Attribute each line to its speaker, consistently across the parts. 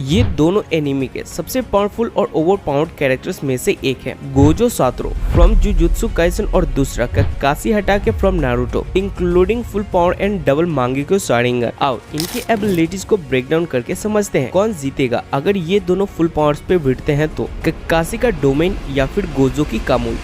Speaker 1: ये दोनों एनिमे के सबसे पावरफुल और ओवरपावर्ड कैरेक्टर्स में से एक है। Gojo Satoru from Jujutsu Kaisen और दूसरा Kakashi Hatake from Naruto including full power and double Mangekyo Sharingan. आओ इनकी एबिलिटीज को ब्रेक डाउन करके समझते हैं कौन जीतेगा अगर ये दोनों फुल पावर्स पे भिड़ते हैं, तो काकाशी का डोमेन या फिर गोजो की कामुई।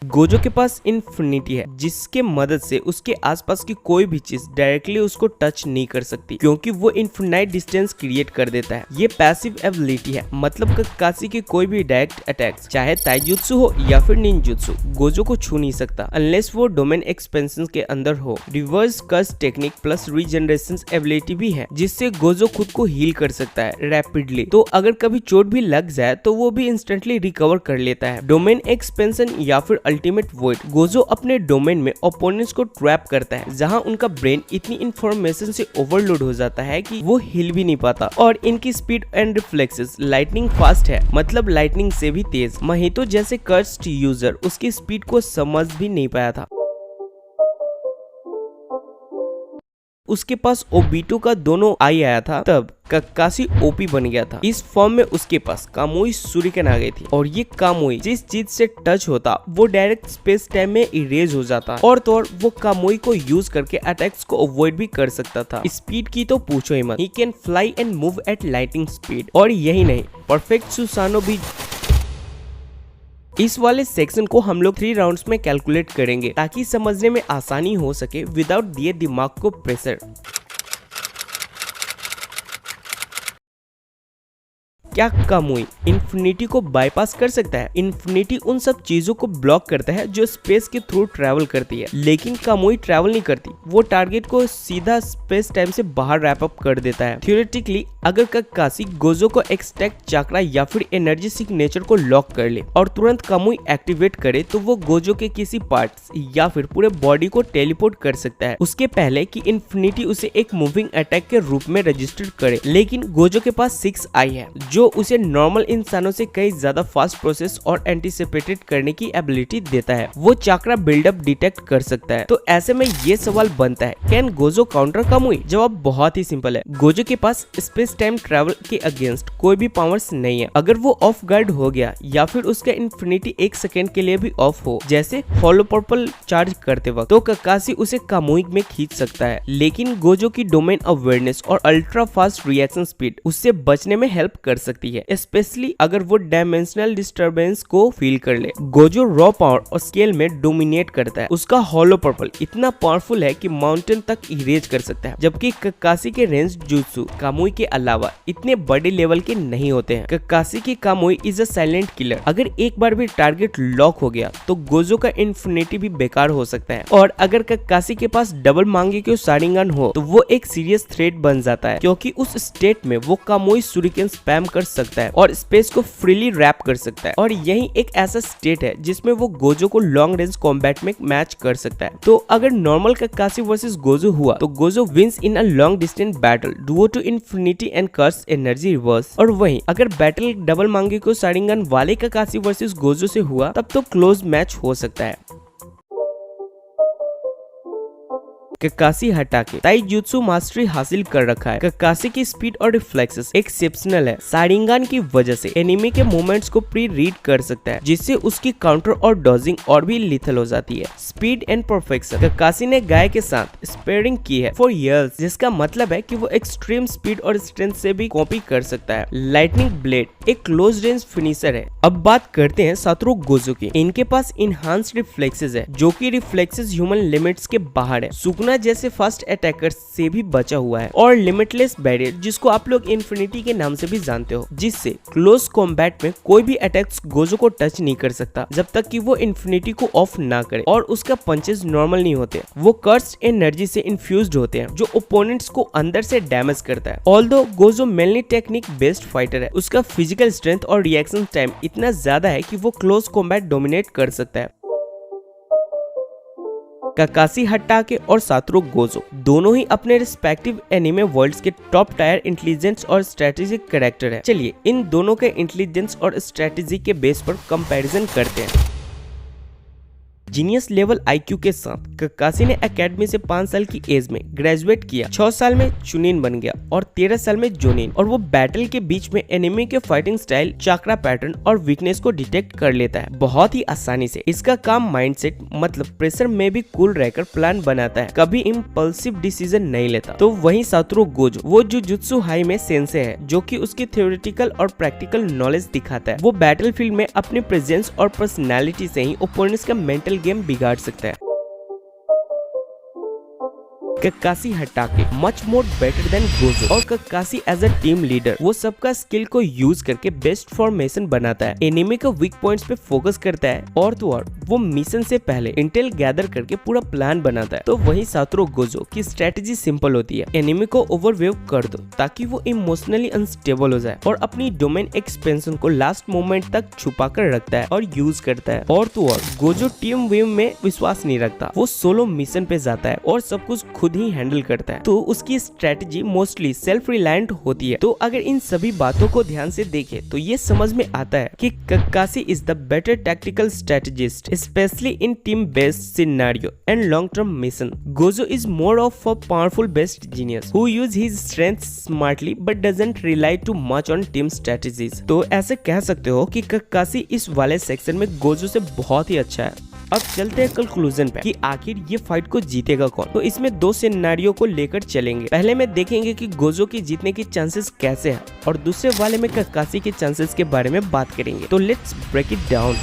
Speaker 1: गोजो के पास इन्फिनिटी है जिसके मदद से उसके आसपास की कोई भी चीज डायरेक्टली उसको टच नहीं कर सकती क्योंकि वो इन्फिनाइट डिस्टेंस क्रिएट कर देता है। ये पैसिव एबिलिटी है, मतलब काकाशी के कोई भी डायरेक्ट अटैक्स चाहे ताइजुत्सु हो या फिर निंजुत्सु गोजो को छू नहीं सकता अनलेस वो डोमेन एक्सपेंशन के अंदर हो। Reverse curse technique plus regeneration ability भी है जिससे गोजो खुद को हील कर सकता है रैपिडली, तो अगर कभी चोट भी लग जाए तो वो भी इंस्टेंटली रिकवर कर लेता है। डोमेन एक्सपेंशन या फिर अल्टीमेट वॉइड गोजो अपने डोमेन में ओपोनेंट्स को ट्रैप करता है जहां उनका ब्रेन इतनी इंफॉर्मेशन से ओवरलोड हो जाता है कि वो हिल भी नहीं पाता। और इनकी speed and reflexes lightning fast है, मतलब लाइटनिंग से भी तेज। महितो जैसे कर्स्ड यूजर उसकी स्पीड को समझ भी नहीं पाया था। उसके पास ओबीटो का दोनों आई आया था तब काकाशी ओपी बन गया था। इस फॉर्म में उसके पास कामुई शुरिकेन आ गई थी और ये कामुई जिस चीज से टच होता वो डायरेक्ट स्पेस टाइम में इरेज हो जाता और तो और वो कामुई को यूज करके अटैक्स को अवॉइड भी कर सकता था। स्पीड की तो पूछो ही मत, he can fly and move at lighting speed. और यही नहीं, परफेक्ट सुसानो भी। इस वाले सेक्शन को हम लोग 3 राउंड्स में कैलकुलेट करेंगे ताकि समझने में आसानी हो सके विदाउट दिए दिमाग को प्रेशर। क्या कामुई इन्फिनिटी को बाईपास कर सकता है? इन्फिनिटी उन सब चीजों को ब्लॉक करता है जो स्पेस के थ्रू ट्रैवल करती है, लेकिन कामुई ट्रैवल नहीं करती। वो टारगेट को सीधा स्पेस टाइम से बाहर रैप अप कर देता है। थ्योरेटिकली अगर काकाशी गोजो को एक्सट्रैक्ट चक्रा या फिर एनर्जी सिग्नेचर को लॉक कर ले और तुरंत कामुई एक्टिवेट करे तो वो गोजो के किसी पार्ट्स या फिर पूरे बॉडी को टेलीपोर्ट कर सकता है उसके पहले कि इन्फिनिटी उसे एक मूविंग अटैक के रूप में रजिस्टर करे। लेकिन गोजो के पास 6 आई है जो उसे नॉर्मल इंसानों से कई ज्यादा फास्ट प्रोसेस और एंटिसिपेटेड करने की एबिलिटी देता है। वो चक्रा बिल्डअप डिटेक्ट कर सकता है। तो ऐसे में ये सवाल बनता है, कैन गोजो काउंटर कामुई? जवाब बहुत ही सिंपल है, गोजो के पास स्पेस टाइम ट्रैवल के अगेंस्ट कोई भी पावर्स नहीं है। अगर वो ऑफ गार्ड हो गया या फिर उसका इन्फिनिटी 1 सेकेंड के लिए भी ऑफ हो, जैसे हॉलो पर्पल चार्ज करते वक्त, तो काकाशी उसे कामुई में खींच सकता है। लेकिन गोजो की डोमेन अवेयरनेस और अल्ट्रा फास्ट रिएक्शन स्पीड उससे बचने में हेल्प कर सकती है, स्पेशली अगर वो डायमेंशनल डिस्टरबेंस को फील कर ले। गोजो रॉ पावर और स्केल में डोमिनेट करता है। उसका हॉलो पर्पल इतना पावरफुल है कि माउंटेन तक इरेज कर सकता है, जबकि काकाशी के रेंज जुत्सु कामुई के अलावा इतने बड़े लेवल के नहीं होते हैं। काकाशी की कामुई इज अ साइलेंट किलर। अगर एक बार भी टारगेट लॉक हो गया तो गोजो का इन्फिनिटी भी बेकार हो सकता है। और अगर काकाशी के पास डबल मांगेक्यो शारिंगन हो तो वो एक सीरियस थ्रेट बन जाता है, क्योंकि उस स्टेट में वो कामुई शुरिकेन स्पैम कर सकता है और स्पेस को फ्रीली रैप कर सकता है। और यही एक ऐसा स्टेट है जिसमें वो गोजो को लॉन्ग रेंज कॉम्बैट में मैच कर सकता है। तो अगर नॉर्मल काकाशी वर्सेस गोजो हुआ तो Gojo wins in a long distance battle due to infinity and cursed energy reverse. और वहीं अगर बैटल डबल मांगेक्यो शारिंगन वाले काकाशी वर्सेस गोजो से हुआ तब तो क्लोज मैच हो सकता है। काकाशी हटाके ताइजुत्सु मास्टरी हासिल कर रखा है। काकाशी की स्पीड और रिफ्लेक्सेस एक्सेप्शनल है। शारिंगन की वजह से एनिमी के मूवमेंट्स को प्री रीड कर सकता है, जिससे उसकी काउंटर और डॉजिंग और भी लिथल हो जाती है। स्पीड एंड परफेक्शन काकाशी ने गाय के साथ स्पेयरिंग की है फॉर इयर्स, जिसका मतलब है कि वो एक्सट्रीम स्पीड और स्ट्रेंथ से भी कॉपी कर सकता है। लाइटनिंग ब्लेड एक क्लोज रेंज फिनिशर है। अब बात करते हैं सातोरू गोजो की। इनके पास इनहांस्ड रिफ्लेक्सेस है जो कि रिफ्लेक्सेस ह्यूमन लिमिट्स के बाहर है। सुकुना जैसे फास्ट अटैकर्स से भी बचा हुआ है। और लिमिटलेस बैरियर जिसको आप लोग इन्फिनिटी के नाम से भी जानते हो, जिससे क्लोज कॉम्बैट में कोई भी अटैक्स गोजो को टच नहीं कर सकता जब तक कि वो इन्फिनिटी को ऑफ ना करे। और उसका पंचेस नॉर्मल नहीं होते, वो कर्स्ड एनर्जी से इन्फ्यूज्ड होते हैं जो ओपोनेंट्स को अंदर से डैमेज करता है। Although Gojo mainly technique based fighter है, उसका फिजिकल स्ट्रेंथ और रिएक्शन टाइम इतना ज्यादा है कि वो क्लोज कॉम्बैट डोमिनेट कर सकता है। काकाशी हटाके और सातोरू गोजो दोनों ही अपने रिस्पेक्टिव एनिमे वर्ल्ड्स के टॉप टायर इंटेलिजेंस और स्ट्रेटेजिक कैरेक्टर है। चलिए इन दोनों के इंटेलिजेंस और स्ट्रेटेजी के बेस पर कंपैरिजन करते हैं। जीनियस लेवल IQ के साथ ककाशी ने एकेडमी से 5 साल की एज में ग्रेजुएट किया, 6 साल में चुनिन बन गया और 13 साल में जोनिन, और वो बैटल के बीच में एनिमी के फाइटिंग स्टाइल, चक्रा पैटर्न और वीकनेस को डिटेक्ट कर लेता है बहुत ही आसानी से। इसका काम माइंडसेट मतलब प्रेशर में भी कूल रहकर प्लान बनाता है, कभी इम्पल्सिव डिसीजन नहीं लेता। तो वहीं सातोरू गोजो वो जुजुत्सु हाई में सेंसे है, जो कि उसकी थ्योरेटिकल और प्रैक्टिकल नॉलेज दिखाता है। वो बैटलफील्ड में अपने प्रेजेंस और पर्सनैलिटी से ही ओपोनेंट्स का मेंटल गेम बिगाड़ सकता है। Kakashi Hatake much more better than Gojo, और Kakashi as a team leader वो सबका स्किल को यूज करके बेस्ट फॉर्मेशन बनाता है, एनिमी के वीक पॉइंट्स पे फोकस करता है, और तो और वो मिशन से पहले इंटेल गैदर करके पूरा प्लान बनाता है। तो वहीं सातोरू गोजो की स्ट्रेटेजी सिंपल होती है, एनिमी को ओवरवेव कर दो ताकि वो इमोशनली अनस्टेबल हो जाए, और अपनी डोमेन एक्सपेंशन को लास्ट मोमेंट तक छुपा कर रखता है और यूज करता है। और तो और गोजो टीम वेव में विश्वास नहीं रखता, वो सोलो मिशन पे जाता है और सब कुछ खुद ही हैंडल करता है। तो उसकी स्ट्रेटेजी मोस्टली सेल्फ रिलायंट होती है। तो अगर इन सभी बातों को ध्यान से देखें तो ये समझ में आता है कि Kakashi is the better tactical strategist, specially in team based scenario and long term mission. Gojo is more of a powerful beast genius who use his strength smartly but doesn't rely too much on team strategies. तो ऐसे कह सकते हो कि ककाशी इस वाले section में Gojo से बहुत ही अच्छा है। अब चलते हैं कंक्लूजन पे कि आखिर ये फाइट को जीतेगा कौन। तो इसमें 2 सिनेरियो को लेकर चलेंगे। पहले में देखेंगे कि गोजो की जीतने की चांसेस कैसे हैं, और दूसरे वाले में ककाशी के चांसेस के बारे में बात करेंगे। तो let's break it down.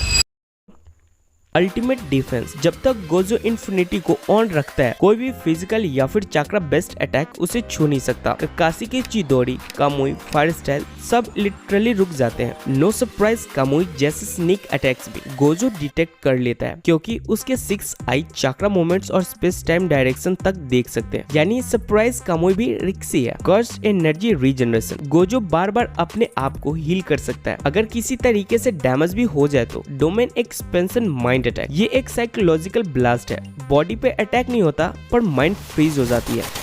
Speaker 1: Ultimate defence, जब तक गोजो इन्फिनिटी को ऑन रखता है कोई भी फिजिकल या फिर चक्रा बेस्ड अटैक उसे छू नहीं सकता। ककाशी की चिदोरी, कामुई, फायर स्टाइल सब लिटरली रुक जाते हैं। नो सरप्राइज कामुई जैसे स्नीक अटैक्स भी गोजो डिटेक्ट कर लेता है, क्योंकि उसके 6 आई चक्रा मोमेंट्स और स्पेस टाइम डायरेक्शन तक देख सकते हैं। यानी सरप्राइज कामुई भी रिक्सी है। कर्स्ट एनर्जी रीजनरेशन, गोजो बार बार अपने आप को हील कर सकता है अगर किसी तरीके से डैमेज भी हो जाए तो। डोमेन एक्सपेंशन माइंड अटैक, ये एक साइकोलॉजिकल ब्लास्ट है, बॉडी पे अटैक नहीं होता पर माइंड फ्रीज हो जाती है।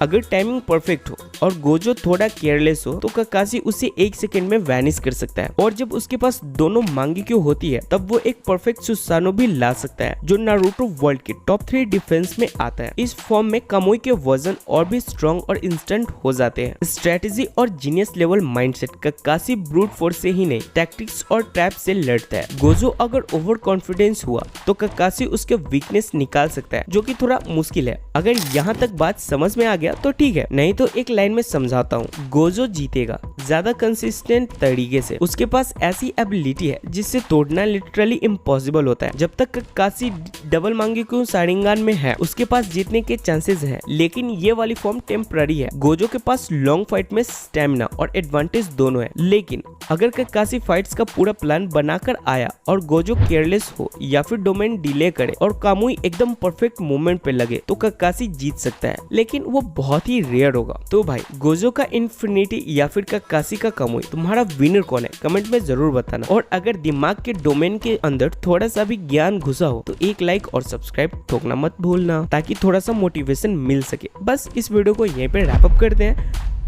Speaker 1: अगर टाइमिंग परफेक्ट हो और गोजो थोड़ा केयरलेस हो तो ककाशी उसे 1 सेकंड में वैनिश कर सकता है, और जब उसके पास दोनों मांगेक्यू होती है तब वो एक परफेक्ट सुसानो भी ला सकता है, जो नारुतो वर्ल्ड के टॉप 3 डिफेंस में आता है। इस फॉर्म में कामुई के वर्जन और भी स्ट्रॉन्ग और इंस्टेंट हो जाते हैं। स्ट्रेटेजी और genius level mindset, ककाशी brute force से ही नहीं टैक्टिक्स और ट्रैप से लड़ता है। गोजो अगर ओवर कॉन्फिडेंस हुआ तो ककाशी उसके वीकनेस निकाल सकता है, जो कि थोड़ा मुश्किल है। अगर यहाँ तक बात समझ में आ गया तो ठीक है, नहीं तो एक लाइन में समझाता हूँ। गोजो जीतेगा ज्यादा कंसिस्टेंट तरीके से। उसके पास ऐसी एबिलिटी है जिससे तोड़ना लिटरली इम्पॉसिबल होता है। जब तक ककाशी डबल मांगेक्यू शारिंगान में है उसके पास जीतने के चांसेस हैं, लेकिन ये वाली फॉर्म टेम्पररी है। गोजो के पास लॉन्ग फाइट में स्टेमिना और एडवांटेज दोनों है, लेकिन अगर ककाशी फाइट्स का पूरा प्लान बनाकर आया और गोजो केयरलेस हो या फिर डोमेन डिले करे और कामुई एकदम परफेक्ट मोमेंट पे लगे तो ककाशी जीत सकता है, लेकिन वो बहुत ही रेयर होगा। तो भाई गोजो का इन्फिनिटी या फिर ककाशी का कामुई, तुम्हारा विनर कौन है कमेंट में जरूर बताना। और अगर दिमाग के डोमेन के अंदर थोड़ा सा भी ज्ञान घुसा हो तो एक लाइक और सब्सक्राइब ठोकना मत भूलना, ताकि थोड़ा सा मोटिवेशन मिल सके। बस इस वीडियो को यहीं पे रैप अप करते हैं।